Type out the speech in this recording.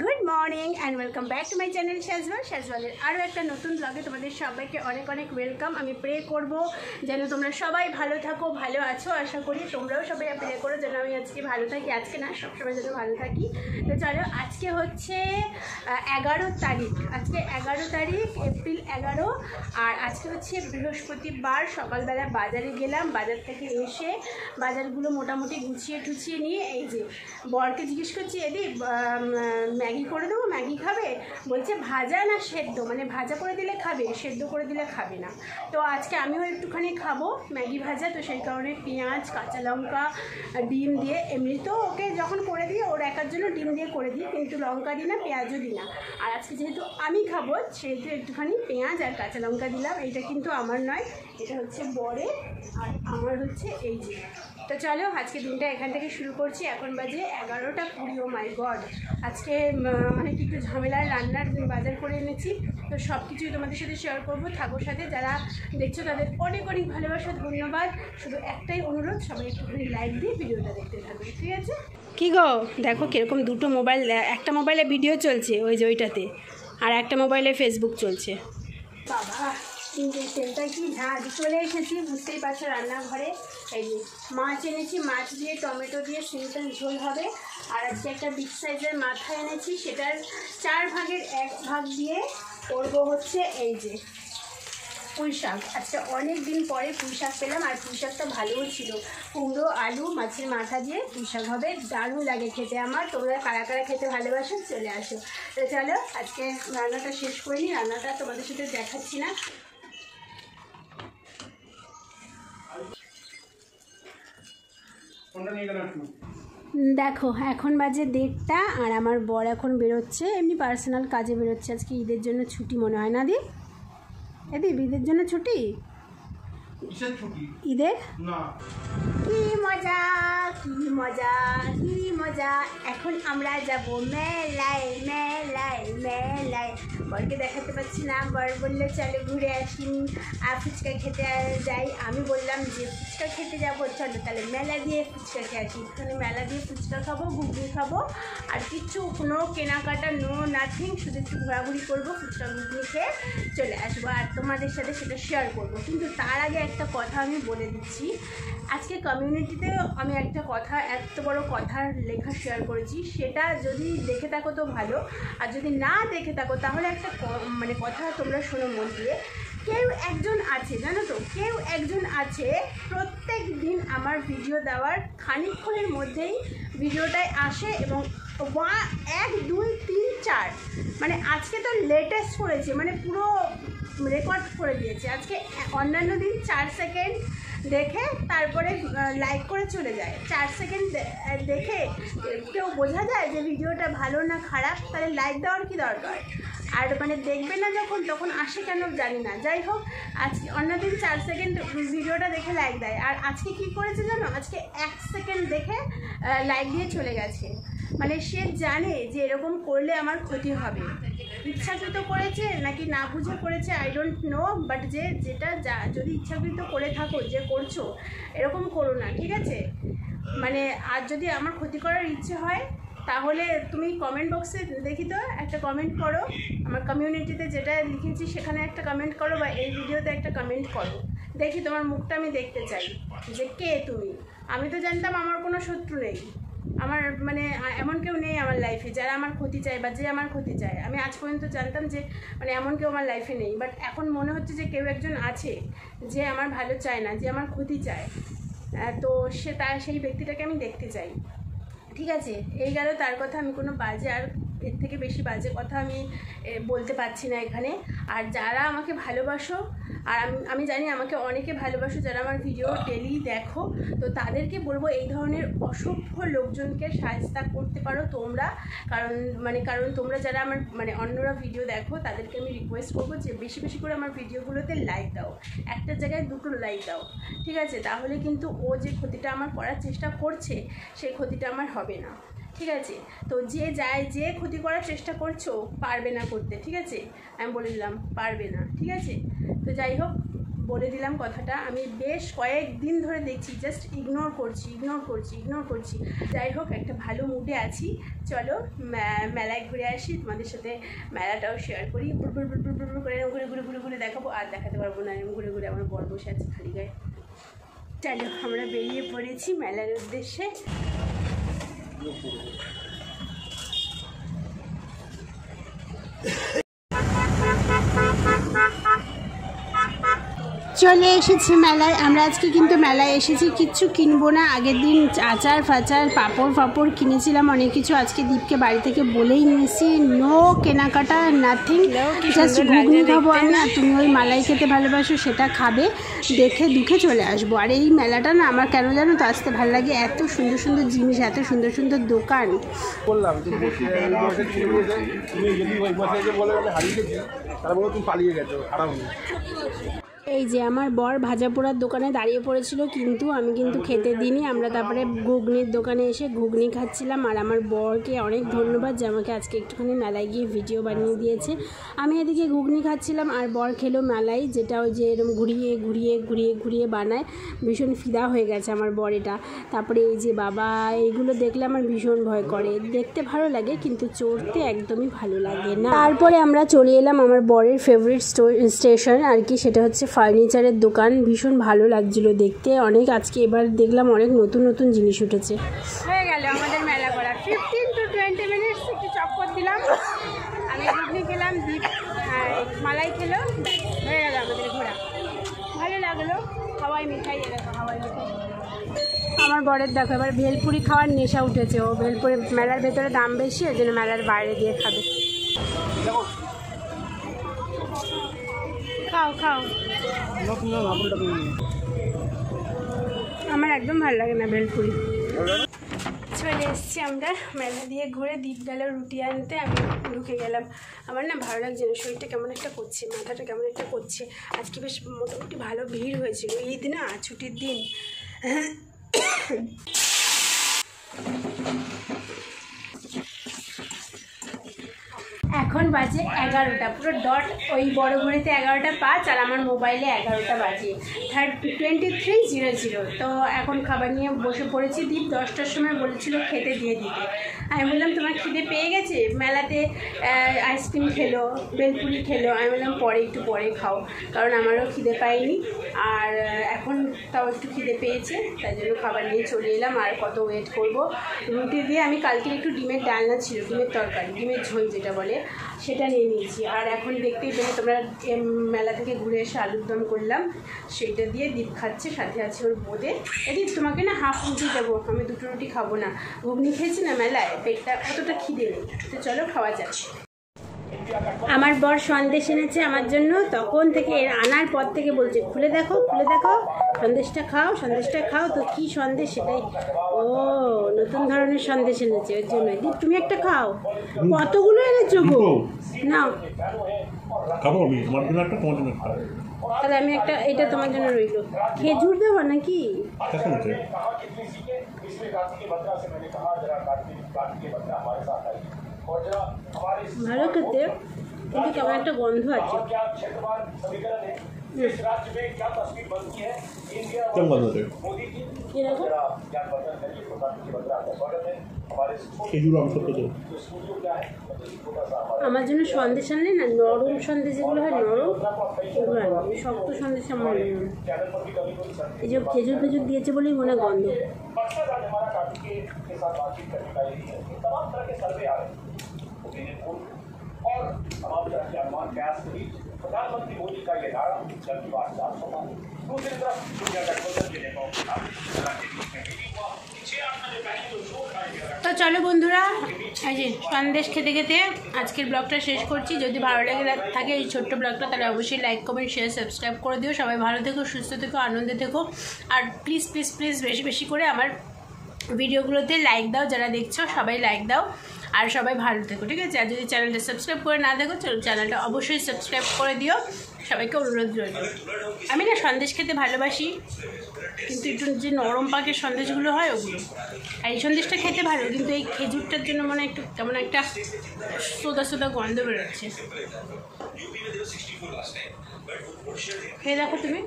Good morning and welcome back to my channel শ্যাজওয়ালের আরও একটা নতুন ব্লগে তোমাদের সবাইকে অনেক অনেক ওয়েলকাম। আমি প্রে করব যেন তোমরা সবাই ভালো থাকো, ভালো আছো। আশা করি তোমরাও সবাই প্রে করো যেন আমি আজকে ভালো থাকি, আজকে না সবসময় যেন ভালো থাকি। তো চলো, আজকে হচ্ছে 11 তারিখ, আজকে 11 তারিখ এপ্রিল 11, আর আজকে হচ্ছে বৃহস্পতিবার। সকালবেলা বাজারে গেলাম, বাজার থেকে এসে বাজারগুলো মোটামুটি গুছিয়ে টুছিয়ে নিয়ে এই যে বরকে জিজ্ঞেস করছি, এদি ম্যাগি করে দেবো, ম্যাগি খাবে? বলছে ভাজা না সেদ্ধ, মানে ভাজা করে দিলে খাবে, সেদ্ধ করে দিলে খাবে না। তো আজকে আমিও একটুখানি খাবো ম্যাগি ভাজা, তো সেই কারণে পেঁয়াজ, কাঁচা লঙ্কা, ডিম দিয়ে, এমনি তো ওকে যখন করে দিই ওর একার জন্য ডিম দিয়ে করে দিই, কিন্তু লঙ্কা দিই না, পেঁয়াজও দিই না। আর আজকে যেহেতু আমি খাবো সেহেতু একটুখানি পেঁয়াজ আর কাঁচা লঙ্কা দিলাম। এইটা কিন্তু আমার নয়, এটা হচ্ছে বরের, আর আমার হচ্ছে এই যে। তো চলো, আজকে দিনটা এখান থেকে শুরু করছি। এখন বাজে 11টা 20। ও মাই গড, আজকে অনেক একটু ঝামেলার রান্নার বাজার করে এনেছি, তো সব কিছুই তোমাদের সাথে শেয়ার করবো। থাকোর সাথে, যারা দেখছো তাদের অনেক অনেক ভালোবাসা, ধন্যবাদ। শুধু একটাই অনুরোধ, সবাই একটুখানি লাইক দিয়ে ভিডিওটা দেখতে থাকবে, ঠিক আছে? কী গো, দেখো কীরকম দুটো মোবাইল, একটা মোবাইলে ভিডিও চলছে ওই যে ওইটাতে, আর একটা মোবাইলে ফেসবুক চলছে। বাবা, কিন্তু তেলটা কি ঝাঁজ, চলে এসেছি বুঝতেই পারছো রান্নাঘরে। এই যে মাছ এনেছি, মাছ দিয়ে টমেটো দিয়ে সিম্পল ঝোল হবে। আর আজকে একটা বিগ সাইজের মাথা এনেছি, সেটার 4 ভাগের 1 ভাগ দিয়ে করবো হচ্ছে এই যে পুঁই শাক। আজকে অনেক দিন পরে পুঁই শাক পেলাম, আর পুঁই শাকটা ভালোও ছিল। কুমড়ো, আলু, মাছের মাথা দিয়ে পুঁই শাক হবে, দারুণ লাগে খেতে আমার। তোমরা কারা কারা খেতে ভালোবাসো চলে আসো। তো চলো, আজকে রান্নাটা শেষ করে নিই, রান্নাটা তোমাদের সাথে দেখাচ্ছি না। দেখো এখন বাজে 1:30, আর আমার বর এখন বেরোচ্ছে, এমনি পার্সোনাল কাজে বেরোচ্ছে। আজকে ঈদের জন্য ছুটি মনে হয় না দি? এদি ঈদের জন্য ছুটি? ঈদের কি মজা, কি মজা, কি মজা। এখন আমরা যাব মেলায়, মেলায়, মেলায়। বরকে দেখাতে পাচ্ছি না, বর বললে চলো ঘুরে আসি, ফুচকা খেতে যাই। আমি বললাম যে ফুচকা খেতে যাবো, চলো তাহলে মেলা দিয়ে ফুচকা খেয়ে আসি। এখানে মেলা দিয়ে ফুচকা খাবো, ঘুগনি খাবো, আর কিচ্ছু কোনো কেনাকাটা, নো নাথিং, শুধু একটু ঘোরাঘুরি করবো, ফুচকা ঘুগনি খেয়ে চলে আসবো, আর তোমাদের সাথে সেটা শেয়ার করবো। কিন্তু তার আগে একটা কথা আমি বলে দিচ্ছি, আজকে কমিউনিটিতে আমি একটা কথা, এত বড় কথার লেখা শেয়ার করেছি, সেটা যদি দেখে থাকো তো ভালো, আর যদি না দেখে থাকো তাহলে একটা মানে কথা তোমরা শোনো মন দিয়ে। কেউ একজন আছে, জানো তো, কেউ একজন আছে প্রত্যেক দিন আমার ভিডিও দেওয়ার খানিকক্ষণের মধ্যেই ভিডিওটায় আসে এবং 1 2 3 4, মানে আজকে তো লেটেস্ট করেছে, মানে পুরো রেকর্ড করে দিয়েছে। আজকে অন্যান্য দিন 4 সেকেন্ড দেখে তারপরে লাইক করে চলে যায়। 4 সেকেন্ড দেখে কেউ বোঝা যায় যে ভিডিওটা ভালো না খারাপ, তাহলে লাইক দেওয়ার কি দরকার? আর মানে দেখবে না যখন, তখন আসে কেন জানি না। যাই হোক, আজকে অন্যদিন 4 সেকেন্ড ভিডিওটা দেখে লাইক দেয়, আর আজকে কি করেছে জানো, আজকে 1 সেকেন্ড দেখে লাইক দিয়ে চলে গেছে। মানে সে জানে যে এরকম করলে আমার ক্ষতি হবে। ইচ্ছাকৃত করেছে নাকি না বুঝে করেছে, আই ডোন্ট নো, বাট যেটা যদি ইচ্ছাকৃত করে থাকো, যে করছো, এরকম করো না, ঠিক আছে? মানে আর যদি আমার ক্ষতি করার ইচ্ছে হয় তাহলে তুমি কমেন্ট বক্সে দেখি তো একটা কমেন্ট করো, আমার কমিউনিটিতে যেটা লিখেছি সেখানে একটা কমেন্ট করো, বা এই ভিডিওতে একটা কমেন্ট করো, দেখি তোমার মুখটা আমি দেখতে চাই যে কে তুমি। আমি তো জানতাম আমার কোনো শত্রু নেই, আমার মানে এমন কেউ নেই আমার লাইফে যারা আমার ক্ষতি চায় বা যে আমার ক্ষতি চায়। আমি আজ পর্যন্ত জানতাম যে মানে এমন কেউ আমার লাইফে নেই, বাট এখন মনে হচ্ছে যে কেউ একজন আছে যে আমার ভালো চায় না, যে আমার ক্ষতি চায়। তো সেই ব্যক্তিটাকে আমি দেখতে চাই, ঠিক আছে? এই গেল তার কথা। আমি কোনো বাজে, আর এর থেকে বেশি বাজে কথা আমি বলতে পারছি না এখানে। আর যারা আমাকে ভালোবাসো, আর আমি জানি আমাকে অনেকে ভালোবাসো, যারা আমার ভিডিও ডেলি দেখো, তো তাদেরকে বলবো এই ধরনের অসভ্য লোকজনকে সাহায্য করতে পারো তোমরা। কারণ তোমরা যারা আমার মানে অন্যরা ভিডিও দেখো, তাদেরকে আমি রিকোয়েস্ট করবো যে বেশি বেশি করে আমার ভিডিওগুলোতে লাইক দাও, একটা জায়গায় 2টো লাইক দাও, ঠিক আছে? তাহলে কিন্তু ও যে ক্ষতিটা আমার করার চেষ্টা করছে, সেই ক্ষতিটা আমার হবে না, ঠিক আছে? তো যে ক্ষতি করার চেষ্টা করছো পারবে না করতে, ঠিক আছে? আমি বলে দিলাম পারবে না, ঠিক আছে? তো যাই হোক, বলে দিলাম কথাটা, আমি বেশ কয়েকদিন ধরে দেখছি জাস্ট ইগনোর করছি। যাই হোক, একটা ভালো মুডে আছি। চলো মেলায় ঘুরে আসি, তোমাদের সাথে মেলাটাও শেয়ার করি। বুড় করে ঘুরে দেখাবো, আর দেখাতে পারবো না, আমি ঘুরে আমার বর বসে আছে খালি গায়ে। চলো আমরা বেরিয়ে পড়েছি মেলার উদ্দেশ্যে। চলে এসেছি মেলায়। আমরা আজকে কিন্তু মেলায় এসেছি, কিচ্ছু কিনবো না। আগের দিন আচার ফাচার পাঁপড় কিনেছিলাম অনেক কিছু। আজকে দীপকে বাড়ি থেকে বলেই নিয়েছি নো কেনাকাটা, নাথিং, জাস্ট ঘুগনি খাবো আমি, আর তুমি ওই মালাই খেতে ভালোবাসো সেটা খাবে, দেখে দুঃখে চলে আসবো। আর এই মেলাটা না আমার কেন জানো তো আসতে ভালো লাগে, এত সুন্দর সুন্দর জিনিস, এত সুন্দর সুন্দর দোকান। বললাম তুমি পালিয়ে গেছো, খারাপ। এই যে আমার বর ভাজা পোড়ার দোকানে দাঁড়িয়ে পড়েছিল, কিন্তু আমি কিন্তু খেতে দিইনি। আমরা তারপরে ঘুগনির দোকানে এসে ঘুগনি খাচ্ছিলাম। আর আমার বরকে অনেক ধন্যবাদ যে আমাকে আজকে একটুখানি মেলায় গিয়ে ভিডিও বানিয়ে দিয়েছে। আমি এদিকে ঘুগনি খাচ্ছিলাম আর বর খেলো মেলাই, যেটা ওই যে এরকম ঘুরিয়ে বানায়। ভীষণ ফিদা হয়ে গেছে আমার বর এটা। তারপরে এই যে বাবা, এইগুলো দেখলে আমার ভীষণ ভয় করে। দেখতে ভালো লাগে কিন্তু চড়তে একদমই ভালো লাগে না। তারপরে আমরা চলে এলাম আমার বরের ফেভারিট স্টেশন আর কি, সেটা হচ্ছে ফার্নিচারের দোকান। ভীষণ ভালো লাগছিল দেখতে অনেক। আজকে এবার দেখলাম অনেক নতুন জিনিস উঠেছে। হয়ে গেল আমাদের মেলা করা 15 to 20 মিনিটস। একটু চক্কর দিলাম, আমি ঘুগনি খেলাম, দীপ মালাই খেলো, হয়ে গেল আমাদের ঘোরা। ভালো লাগলো। হাওয়াই মিঠাই, এরকম হাওয়াই মিঠাই। আমার বরের দেখো এবার ভেলপুরি খাওয়ার নেশা উঠেছে। ও ভেলপুরি মেলার ভেতরে দাম বেশি, ওই জন্য মেলার বাইরে দিয়ে খাবে। খাও। আমার একদম ভালো লাগে না ভেলপুরি। চলে এসেছি আমরা মেলা দিয়ে ঘুরে। দীপ গেল রুটি আনতে, আমি ঢুকে গেলাম। আমার না ভালো লাগছে না, শরীরটা কেমন একটা করছে, মাথাটা কেমন একটা করছে। আজকে বেশ মোটামুটি ভালো ভিড় হয়েছিল, ঈদ না, ছুটির দিন। এখন বাজে 11টা, পুরো ডট ওই বড় ঘড়িতে 11টা 5 আর আমার মোবাইলে 11টা বাজে 23:00। তো এখন খাবার নিয়ে বসে পড়েছি। দীপ 10টার সময় বলেছিল খেতে দিয়ে দিতে। আমি বললাম তোমার খিদে পেয়ে গেছে, মেলাতে আইসক্রিম খেলো, বেলপুরি খেলো। আমি বললাম একটু পরে খাও, কারণ আমারও খিদে পাইনি। আর এখন তাও একটু খিদে পেয়েছে, তাই জন্য খাবার নিয়ে চলে এলাম। আর কত ওয়েট করবো। রুটি দিয়ে আমি কালকে একটু ডিমের ডালনা ছিল, ডিমের তরকারি, ডিমের ঝোল যেটা বলে, সেটা নিয়ে নিয়েছি। আর এখন দেখতেই পেলে তোমরা মেলা থেকে ঘুরে এসে আলুর দম করলাম, সেইটা দিয়ে দীপ খাচ্ছে, সাথে আছে ওর বোঁদে। দীপ তোমাকে না হাফ রুটি দেবো, আমি 2টো রুটি খাবো না, ঘুগনি খেয়েছি না মেলায়, পেটটা অতটা খিদে নেই। তো চলো খাওয়া যাচ্ছে। আমার বর সন্দেশ এনেছে আমার জন্য, তখন থেকে আনার পর থেকে বলছে খুলে দেখো সন্দেশটা খাও। তো কি সন্দেশ সেটাই, ও নতুন ধরনের সন্দেশ এনেছে ওর জন্য। দীপ তুমি একটা খাও। কতগুলো এনেছো গো? নাও খাবো আমি, তোমার জন্য একটা, তোমার জন্য একটা। তাহলে আমি একটা, এটা তোমার জন্য রইলো। খেজুর দেবো নাকি? ভালো খেতে, কিন্তু কেমন একটা গন্ধ আছে। আমার জন্য সন্দেশ আনলে না, নরম সন্দেশ যেগুলো হয়, নরম ওগুলো আনবে, শক্ত সন্দেশ আমার নেই। এই যে খেজুর দিয়েছে বলেই মনে গন্ধ। प्रधानमंत्री मोदी का ये नारा जन की बात 400 दूसरी तरफ दुनिया गठबंधन के नेताओं के नाम তো চলো বন্ধুরা, এই যে সন্দেশ খেতে খেতে আজকের ব্লগটা শেষ করছি। যদি ভালো লাগে থাকে এই ছোট্ট ব্লগটা, তাহলে অবশ্যই লাইক কমেন্ট শেয়ার সাবস্ক্রাইব করে দিও। সবাই ভালো থেকো, সুস্থ থেকো, আনন্দে থেকো। আর প্লিজ বেশি করে আমার ভিডিওগুলোতে লাইক দাও, যারা দেখছো সবাই লাইক দাও। আর সবাই ভালো থেকো, ঠিক আছে? আর যদি চ্যানেলটা সাবস্ক্রাইব করে না দেখো, চলো চ্যানেলটা অবশ্যই সাবস্ক্রাইব করে দিও। সবাইকে অনুরোধ রইল। আমি না সন্দেশ খেতে ভালোবাসি, কিন্তু একটু যে নরম পাকের সন্দেশগুলো হয় ওগুলো, আর এই সন্দেশটা খেতে ভালো, কিন্তু এই খেজুরটার জন্য মানে একটু কেমন একটা সোদা সোদা গন্ধ বেরোচ্ছে। খেয়ে দেখো তুমি।